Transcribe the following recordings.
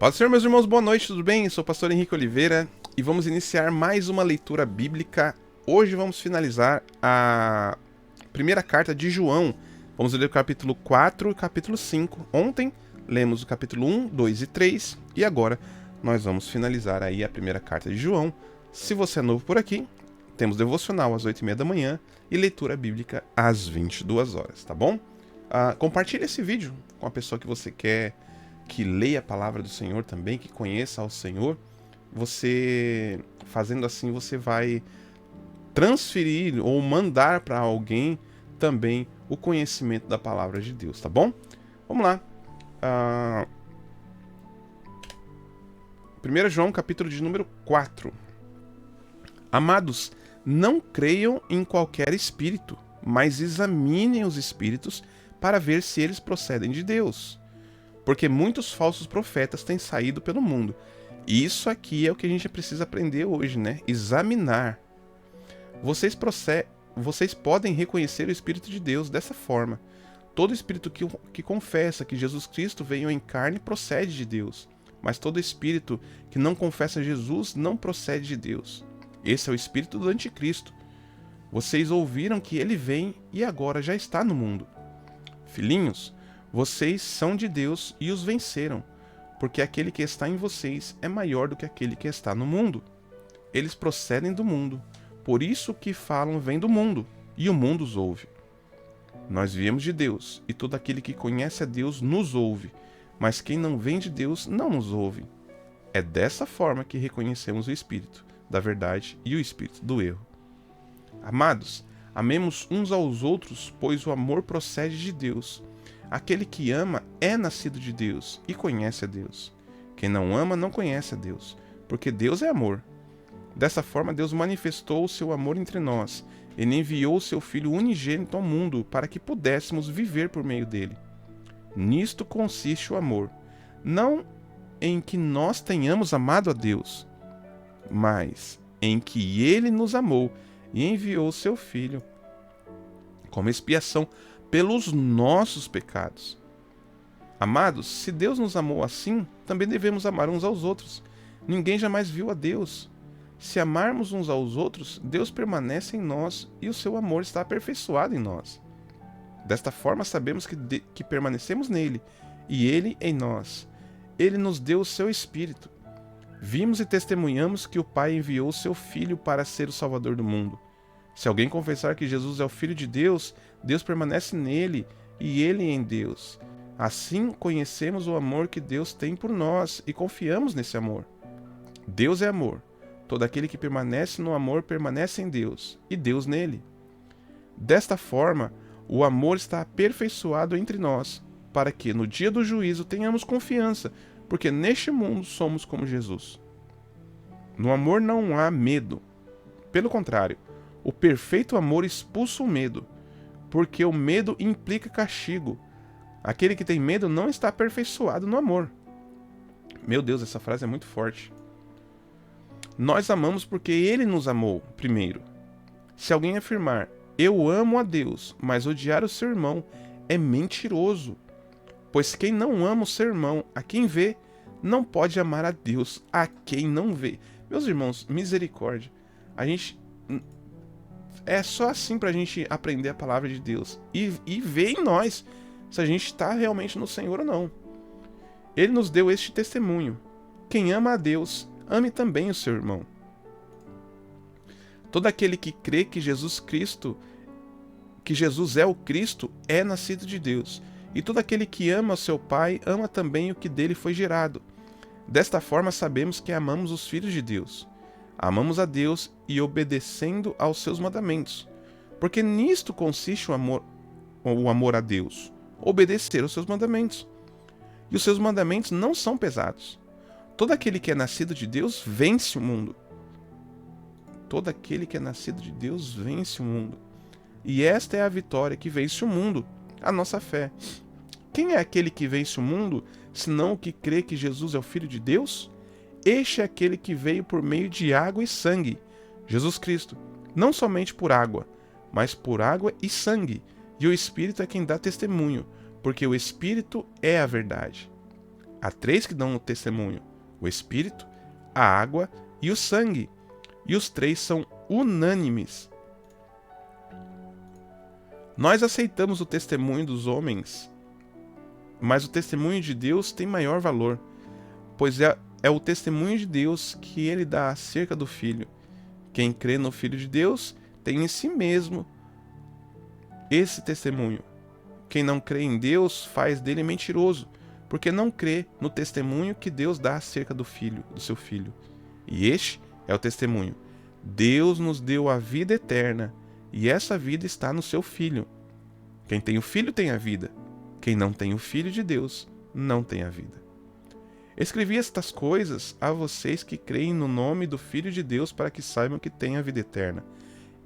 Paz do Senhor, meus irmãos, boa noite, tudo bem? Sou o pastor Henrique Oliveira e vamos iniciar mais uma leitura bíblica. Hoje vamos finalizar a primeira carta de João. Vamos ler o capítulo 4 e o capítulo 5. Ontem lemos o capítulo 1, 2 e 3 e agora nós vamos finalizar aí a primeira carta de João. Se você é novo por aqui, temos devocional às 8h30 da manhã e leitura bíblica às 22 horas, tá bom? Compartilhe esse vídeo com a pessoa que você quer que leia a palavra do Senhor também, que conheça ao Senhor. Você, fazendo assim, você vai transferir ou mandar para alguém também o conhecimento da palavra de Deus, tá bom? Vamos lá. 1 João, capítulo de número 4. Amados, não creiam em qualquer espírito, mas examinem os espíritos para ver se eles procedem de Deus. Porque muitos falsos profetas têm saído pelo mundo. E isso aqui é o que a gente precisa aprender hoje, né? Examinar. Vocês podem reconhecer o Espírito de Deus dessa forma. Todo espírito que confessa que Jesus Cristo veio em carne procede de Deus. Mas todo espírito que não confessa Jesus não procede de Deus. Esse é o espírito do anticristo. Vocês ouviram que ele vem e agora já está no mundo. Filhinhos, vocês são de Deus e os venceram, porque aquele que está em vocês é maior do que aquele que está no mundo. Eles procedem do mundo, por isso o que falam vem do mundo, e o mundo os ouve. Nós viemos de Deus, e todo aquele que conhece a Deus nos ouve, mas quem não vem de Deus não nos ouve. É dessa forma que reconhecemos o Espírito da verdade e o Espírito do erro. Amados, amemos uns aos outros, pois o amor procede de Deus. Aquele que ama é nascido de Deus e conhece a Deus. Quem não ama não conhece a Deus, porque Deus é amor. Dessa forma, Deus manifestou o seu amor entre nós. Ele enviou o seu Filho unigênito ao mundo para que pudéssemos viver por meio dele. Nisto consiste o amor, não em que nós tenhamos amado a Deus, mas em que ele nos amou e enviou o seu Filho como expiação pelos nossos pecados. Amados, se Deus nos amou assim, também devemos amar uns aos outros. Ninguém jamais viu a Deus. Se amarmos uns aos outros, Deus permanece em nós e o seu amor está aperfeiçoado em nós. Desta forma sabemos que permanecemos nele e ele em nós. Ele nos deu o seu Espírito. Vimos e testemunhamos que o Pai enviou o seu Filho para ser o Salvador do mundo. Se alguém confessar que Jesus é o Filho de Deus, Deus permanece nele e ele em Deus. Assim conhecemos o amor que Deus tem por nós e confiamos nesse amor. Deus é amor. Todo aquele que permanece no amor permanece em Deus e Deus nele. Desta forma, o amor está aperfeiçoado entre nós, para que no dia do juízo tenhamos confiança, porque neste mundo somos como Jesus. No amor não há medo. Pelo contrário, o perfeito amor expulsa o medo, porque o medo implica castigo. Aquele que tem medo não está aperfeiçoado no amor. Meu Deus, essa frase é muito forte. Nós amamos porque ele nos amou primeiro. Se alguém afirmar, eu amo a Deus, mas odiar o seu irmão, é mentiroso. Pois quem não ama o seu irmão, a quem vê, não pode amar a Deus, a quem não vê. Meus irmãos, misericórdia. É só assim pra gente aprender a palavra de Deus e ver em nós se a gente está realmente no Senhor ou não. Ele nos deu este testemunho. Quem ama a Deus, ame também o seu irmão. Todo aquele que crê que Jesus é o Cristo, é nascido de Deus. E todo aquele que ama o seu Pai, ama também o que dele foi gerado. Desta forma sabemos que amamos os filhos de Deus. Amamos a Deus e obedecendo aos seus mandamentos. Porque nisto consiste o amor a Deus, obedecer aos seus mandamentos. E os seus mandamentos não são pesados. Todo aquele que é nascido de Deus vence o mundo. Todo aquele que é nascido de Deus vence o mundo. E esta é a vitória que vence o mundo, a nossa fé. Quem é aquele que vence o mundo, senão o que crê que Jesus é o Filho de Deus? Este é aquele que veio por meio de água e sangue, Jesus Cristo, não somente por água, mas por água e sangue, e o Espírito é quem dá testemunho, porque o Espírito é a verdade. Há 3 que dão o testemunho: o Espírito, a água e o sangue. E os 3 são unânimes. Nós aceitamos o testemunho dos homens, mas o testemunho de Deus tem maior valor, pois é o testemunho de Deus que ele dá acerca do Filho. Quem crê no Filho de Deus tem em si mesmo esse testemunho. Quem não crê em Deus faz dele mentiroso, porque não crê no testemunho que Deus dá acerca do Filho, do seu Filho. E este é o testemunho: Deus nos deu a vida eterna, e essa vida está no seu Filho. Quem tem o Filho tem a vida. Quem não tem o Filho de Deus não tem a vida. Escrevi estas coisas a vocês que creem no nome do Filho de Deus, para que saibam que têm a vida eterna.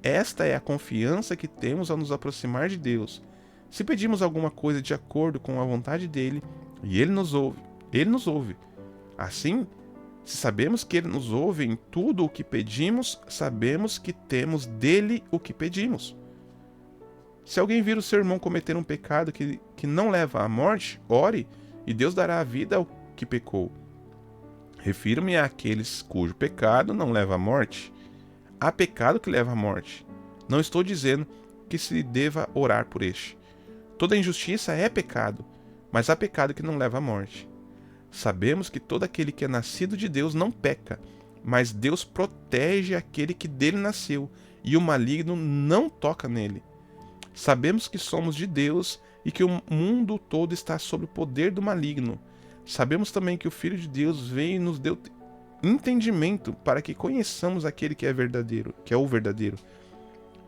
Esta é a confiança que temos ao nos aproximar de Deus. Se pedimos alguma coisa de acordo com a vontade dele, e ele nos ouve. Assim, se sabemos que ele nos ouve em tudo o que pedimos, sabemos que temos dele o que pedimos. Se alguém vir o seu irmão cometer um pecado que não leva à morte, ore, e Deus dará a vida ao que pecou. Refiro-me àqueles cujo pecado não leva à morte. Há pecado que leva à morte. Não estou dizendo que se deva orar por este. Toda injustiça é pecado, mas há pecado que não leva à morte. Sabemos que todo aquele que é nascido de Deus não peca, mas Deus protege aquele que dele nasceu, e o maligno não toca nele. Sabemos que somos de Deus e que o mundo todo está sob o poder do maligno. Sabemos também que o Filho de Deus veio e nos deu entendimento para que conheçamos aquele que é verdadeiro, que é o verdadeiro.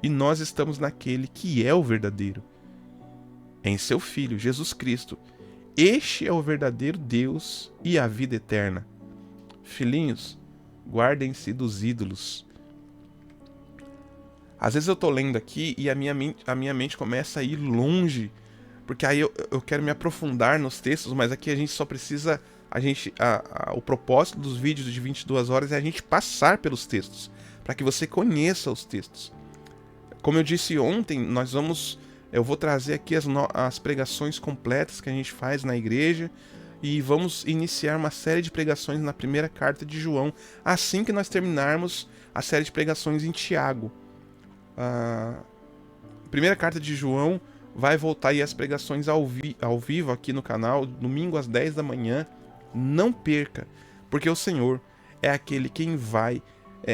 E nós estamos naquele que é o verdadeiro, em seu Filho, Jesus Cristo. Este é o verdadeiro Deus e a vida eterna. Filhinhos, guardem-se dos ídolos. Às vezes eu tô lendo aqui e a minha mente começa a ir longe, porque aí eu quero me aprofundar nos textos, mas aqui a gente só precisa, o propósito dos vídeos de 22 horas é a gente passar pelos textos, para que você conheça os textos. Como eu disse ontem, eu vou trazer aqui as pregações completas que a gente faz na igreja, e vamos iniciar uma série de pregações na primeira carta de João, assim que nós terminarmos a série de pregações em Tiago. A primeira carta de João vai voltar aí as pregações ao vivo aqui no canal, domingo às 10 da manhã. Não perca, porque o Senhor é aquele quem vai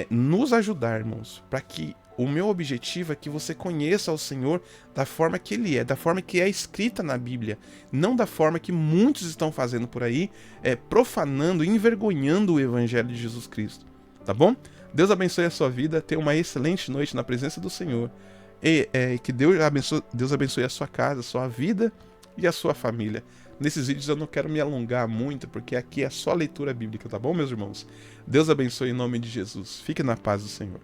nos ajudar, irmãos, para que o meu objetivo é que você conheça o Senhor da forma que Ele é, da forma que é escrita na Bíblia, não da forma que muitos estão fazendo por aí, profanando, envergonhando o Evangelho de Jesus Cristo, tá bom? Deus abençoe a sua vida, tenha uma excelente noite na presença do Senhor, e que Deus abençoe a sua casa, a sua vida e a sua família. Nesses vídeos eu não quero me alongar muito, porque aqui é só leitura bíblica, tá bom, meus irmãos? Deus abençoe em nome de Jesus. Fique na paz do Senhor.